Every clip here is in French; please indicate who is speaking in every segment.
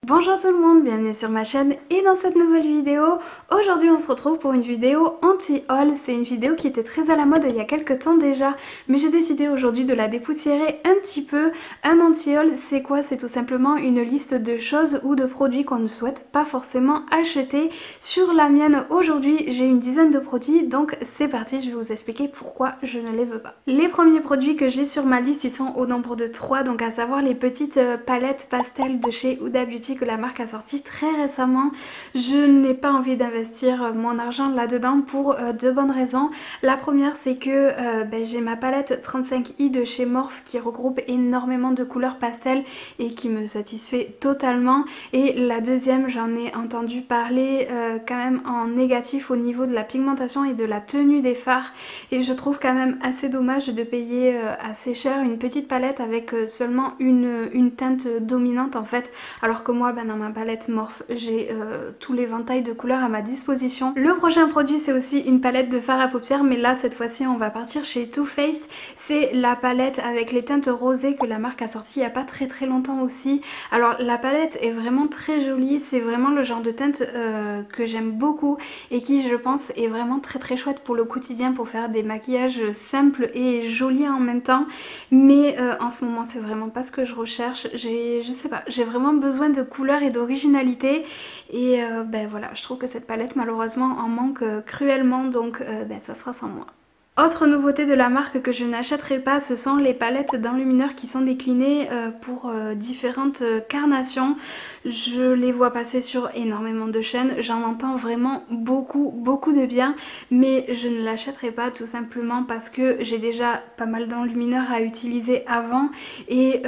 Speaker 1: Bonjour tout le monde, bienvenue sur ma chaîne et dans cette nouvelle vidéo, aujourd'hui on se retrouve pour une vidéo anti-haul. C'est une vidéo qui était très à la mode il y a quelques temps déjà, mais j'ai décidé aujourd'hui de la dépoussiérer un petit peu. Un anti-haul, c'est quoi? C'est tout simplement une liste de choses ou de produits qu'on ne souhaite pas forcément acheter. Sur la mienne aujourd'hui, j'ai une dizaine de produits, donc c'est parti, je vais vous expliquer pourquoi je ne les veux pas. Les premiers produits que j'ai sur ma liste, ils sont au nombre de 3, donc à savoir les petites palettes pastel de chez Huda Beauty que la marque a sorti très récemment. Je n'ai pas envie d'investir mon argent là-dedans pour deux bonnes raisons. La première, c'est que j'ai ma palette 35i de chez Morphe qui regroupe énormément de couleurs pastel et qui me satisfait totalement. Et la deuxième, j'en ai entendu parler quand même en négatif au niveau de la pigmentation et de la tenue des fards, et je trouve quand même assez dommage de payer assez cher une petite palette avec seulement une teinte dominante en fait, alors que moi dans ma palette Morphe j'ai tout l'éventail de couleurs à ma disposition. Le prochain produit, c'est aussi une palette de fard à paupières, mais là cette fois-ci on va partir chez Too Faced. C'est la palette avec les teintes rosées que la marque a sorti il n'y a pas très longtemps aussi. Alors la palette est vraiment très jolie, c'est vraiment le genre de teinte que j'aime beaucoup et qui, je pense, est vraiment très chouette pour le quotidien, pour faire des maquillages simples et jolis en même temps. Mais en ce moment c'est vraiment pas ce que je recherche. Je sais pas, j'ai vraiment besoin de couleurs et d'originalité, et voilà, je trouve que cette palette malheureusement en manque cruellement, donc ça sera sans moi. Autre nouveauté de la marque que je n'achèterai pas, ce sont les palettes d'enlumineurs qui sont déclinées pour différentes carnations. Je les vois passer sur énormément de chaînes, j'en entends vraiment beaucoup de bien, mais je ne l'achèterai pas tout simplement parce que j'ai déjà pas mal d'enlumineurs à utiliser avant, et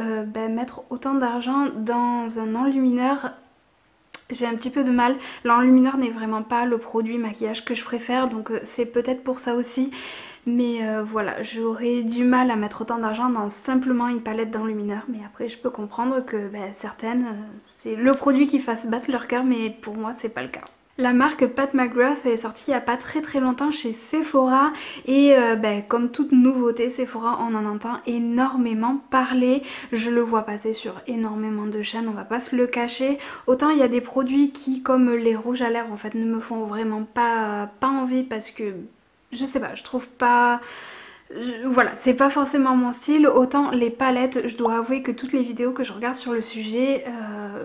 Speaker 1: mettre autant d'argent dans un enlumineur, j'ai un petit peu de mal. L'enlumineur n'est vraiment pas le produit maquillage que je préfère, donc c'est peut-être pour ça aussi. Mais voilà, j'aurais du mal à mettre autant d'argent dans simplement une palette d'enlumineur. Mais après je peux comprendre que certaines, c'est le produit qui fasse battre leur cœur, mais pour moi c'est pas le cas. La marque Pat McGrath est sortie il n'y a pas très longtemps chez Sephora, et comme toute nouveauté Sephora, on en entend énormément parler. Je le vois passer sur énormément de chaînes, on va pas se le cacher. Autant il y a des produits qui, comme les rouges à lèvres en fait, ne me font vraiment pas envie parce que je sais pas, je trouve pas... Voilà, c'est pas forcément mon style. Autant les palettes, je dois avouer que toutes les vidéos que je regarde sur le sujet,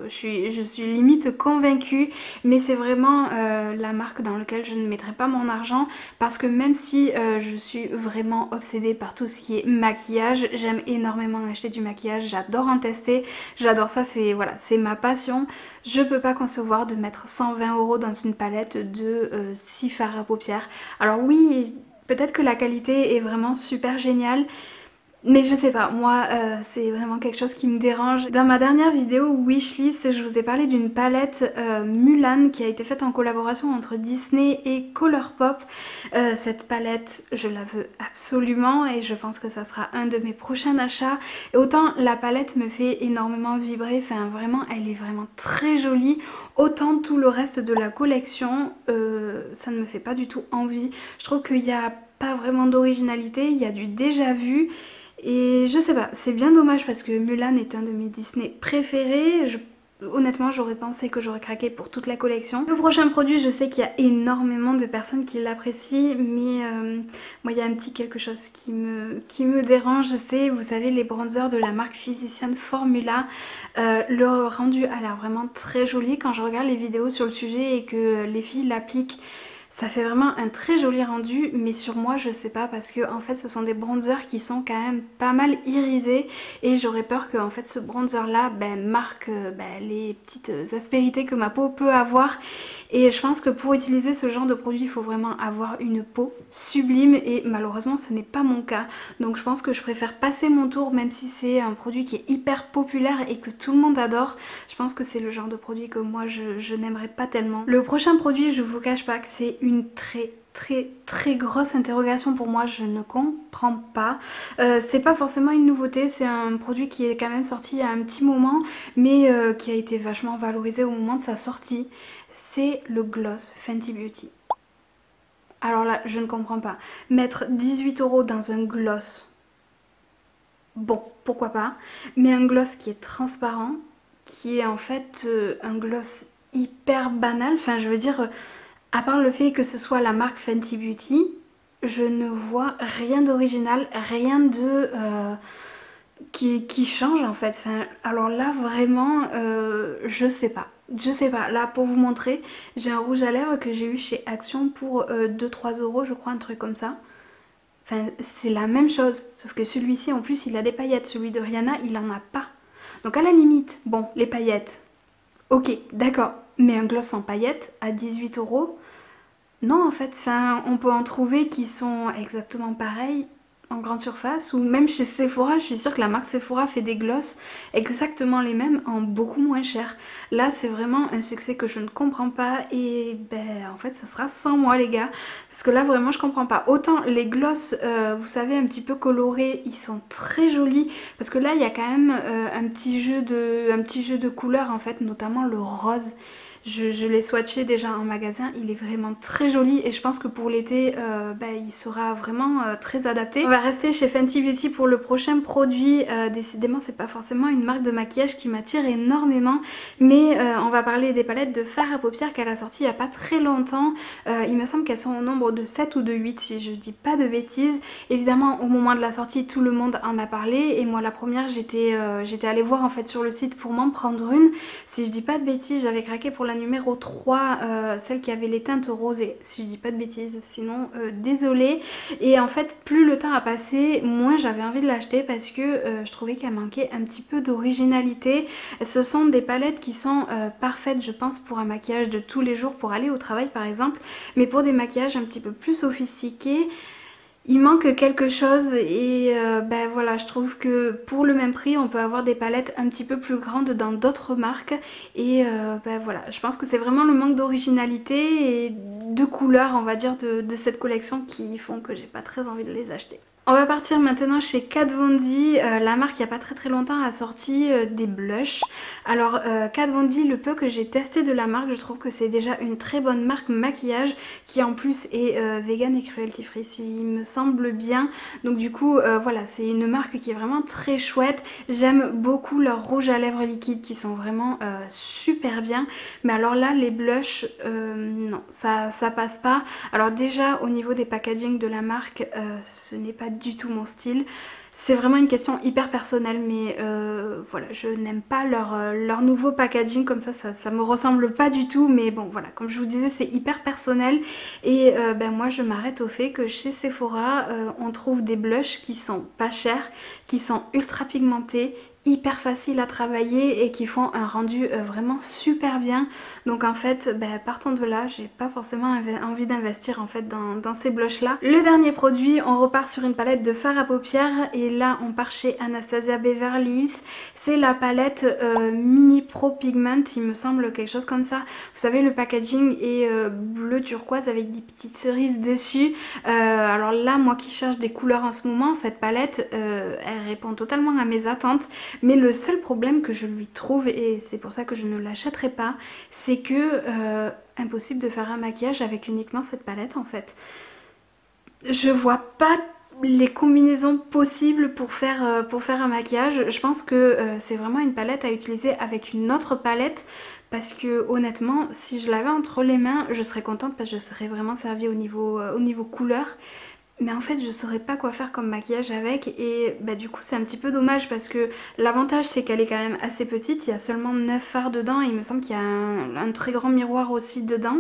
Speaker 1: je suis limite convaincue, mais c'est vraiment la marque dans laquelle je ne mettrai pas mon argent, parce que même si je suis vraiment obsédée par tout ce qui est maquillage, j'aime énormément acheter du maquillage, j'adore en tester, j'adore ça, c'est voilà, c'est ma passion. Je peux pas concevoir de mettre 120 € dans une palette de 6 fards à paupières. Alors oui, peut-être que la qualité est vraiment super géniale, mais je sais pas, moi c'est vraiment quelque chose qui me dérange. Dans ma dernière vidéo Wishlist, je vous ai parlé d'une palette Mulan qui a été faite en collaboration entre Disney et Colourpop. Cette palette, je la veux absolument et je pense que ça sera un de mes prochains achats. Et autant la palette me fait énormément vibrer, enfin vraiment elle est vraiment très jolie, autant tout le reste de la collection ça ne me fait pas du tout envie. Je trouve qu'il n'y a pas vraiment d'originalité, il y a du déjà vu. Et je sais pas, c'est bien dommage parce que Mulan est un de mes Disney préférés. Honnêtement, j'aurais pensé que j'aurais craqué pour toute la collection. Le prochain produit, je sais qu'il y a énormément de personnes qui l'apprécient, mais moi il y a un petit quelque chose qui me dérange. C'est, vous savez, les bronzers de la marque Physician Formula. Le rendu a l'air vraiment très joli quand je regarde les vidéos sur le sujet et que les filles l'appliquent. Ça fait vraiment un très joli rendu, mais sur moi je sais pas, parce que en fait ce sont des bronzers qui sont quand même pas mal irisés, et j'aurais peur que en fait ce bronzer là marque les petites aspérités que ma peau peut avoir. Et je pense que pour utiliser ce genre de produit il faut vraiment avoir une peau sublime, et malheureusement ce n'est pas mon cas. Donc je pense que je préfère passer mon tour, même si c'est un produit qui est hyper populaire et que tout le monde adore. Je pense que c'est le genre de produit que moi je n'aimerais pas tellement. Le prochain produit, je vous cache pas que c'est une très grosse interrogation pour moi, je ne comprends pas. C'est pas forcément une nouveauté, c'est un produit qui est quand même sorti il y a un petit moment, mais qui a été vachement valorisé au moment de sa sortie. C'est le gloss Fenty Beauty. Alors là, je ne comprends pas. Mettre 18 € dans un gloss, bon, pourquoi pas, mais un gloss qui est transparent, qui est en fait un gloss hyper banal. Enfin je veux dire, à part le fait que ce soit la marque Fenty Beauty, je ne vois rien d'original, rien de qui change en fait. Enfin, alors là vraiment, je sais pas. Je sais pas, là pour vous montrer, j'ai un rouge à lèvres que j'ai eu chez Action pour 2-3 euros je crois, un truc comme ça. Enfin c'est la même chose, sauf que celui-ci en plus il a des paillettes, celui de Rihanna il en a pas. Donc à la limite, bon les paillettes, ok d'accord, mais un gloss sans paillettes à 18 euros, non en fait, enfin, on peut en trouver qui sont exactement pareils en grande surface ou même chez Sephora. Je suis sûre que la marque Sephora fait des gloss exactement les mêmes en beaucoup moins cher. Là c'est vraiment un succès que je ne comprends pas et ben en fait ça sera sans moi les gars. Parce que là vraiment je comprends pas. Autant les gloss vous savez un petit peu colorés, ils sont très jolis. Parce que là il y a quand même un petit jeu de couleurs en fait, notamment le rose. Je l'ai swatché déjà en magasin, il est vraiment très joli et je pense que pour l'été il sera vraiment très adapté. On va rester chez Fenty Beauty pour le prochain produit. Décidément c'est pas forcément une marque de maquillage qui m'attire énormément, mais on va parler des palettes de fard à paupières qu'elle a sorti il y a pas très longtemps. Il me semble qu'elles sont au nombre de 7 ou de 8 si je dis pas de bêtises. Évidemment au moment de la sortie tout le monde en a parlé et moi la première j'étais allée voir en fait sur le site pour m'en prendre une. Si je dis pas de bêtises j'avais craqué pour la numéro 3, celle qui avait les teintes rosées, si je dis pas de bêtises, sinon désolée. Et en fait plus le temps a passé, moins j'avais envie de l'acheter parce que je trouvais qu'elle manquait un petit peu d'originalité. Ce sont des palettes qui sont parfaites je pense pour un maquillage de tous les jours, pour aller au travail par exemple, mais pour des maquillages un petit peu plus sophistiqués, il manque quelque chose et ben voilà, je trouve que pour le même prix on peut avoir des palettes un petit peu plus grandes dans d'autres marques et ben voilà, je pense que c'est vraiment le manque d'originalité et de couleurs on va dire de cette collection qui font que j'ai pas très envie de les acheter. On va partir maintenant chez Kat Von D. La marque il n'y a pas très longtemps a sorti des blushs. Alors Kat Von D, le peu que j'ai testé de la marque, je trouve que c'est déjà une très bonne marque maquillage qui en plus est vegan et cruelty free s'il me semble bien. Donc du coup voilà, c'est une marque qui est vraiment très chouette. J'aime beaucoup leurs rouges à lèvres liquides qui sont vraiment super bien. Mais alors là les blushs, non ça passe pas. Alors déjà au niveau des packaging de la marque, ce n'est pas du tout mon style. C'est vraiment une question hyper personnelle mais voilà, je n'aime pas leur nouveau packaging comme ça me ressemble pas du tout. Mais bon voilà, comme je vous disais c'est hyper personnel et ben moi je m'arrête au fait que chez Sephora on trouve des blushs qui sont pas chers, qui sont ultra pigmentés, hyper facile à travailler et qui font un rendu vraiment super bien. Donc en fait partant de là j'ai pas forcément envie d'investir en fait dans ces blushs là. Le dernier produit, on repart sur une palette de fard à paupières et là on part chez Anastasia Beverly Hills. C'est la palette Mini Pro Pigment, il me semble, quelque chose comme ça. Vous savez le packaging est bleu turquoise avec des petites cerises dessus. Alors là moi qui cherche des couleurs en ce moment, cette palette elle répond totalement à mes attentes. Mais le seul problème que je lui trouve, et c'est pour ça que je ne l'achèterai pas, c'est que impossible de faire un maquillage avec uniquement cette palette en fait. Je vois pas les combinaisons possibles pour faire un maquillage. Je pense que c'est vraiment une palette à utiliser avec une autre palette. Parce que honnêtement si je l'avais entre les mains je serais contente parce que je serais vraiment servie au niveau couleur. Mais en fait je saurais pas quoi faire comme maquillage avec et du coup c'est un petit peu dommage parce que l'avantage c'est qu'elle est quand même assez petite, il y a seulement 9 fards dedans et il me semble qu'il y a un très grand miroir aussi dedans.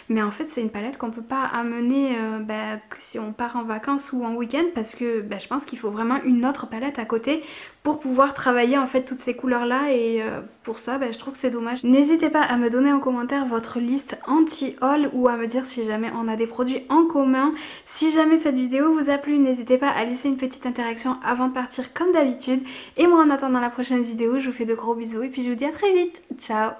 Speaker 1: Mais en fait c'est une palette qu'on peut pas amener si on part en vacances ou en week-end parce que je pense qu'il faut vraiment une autre palette à côté pour pouvoir travailler en fait toutes ces couleurs là et pour ça je trouve que c'est dommage. N'hésitez pas à me donner en commentaire votre liste anti-haul ou à me dire si jamais on a des produits en commun. Si jamais cette vidéo vous a plu, n'hésitez pas à laisser une petite interaction avant de partir comme d'habitude. Et moi en attendant la prochaine vidéo, je vous fais de gros bisous et puis je vous dis à très vite. Ciao!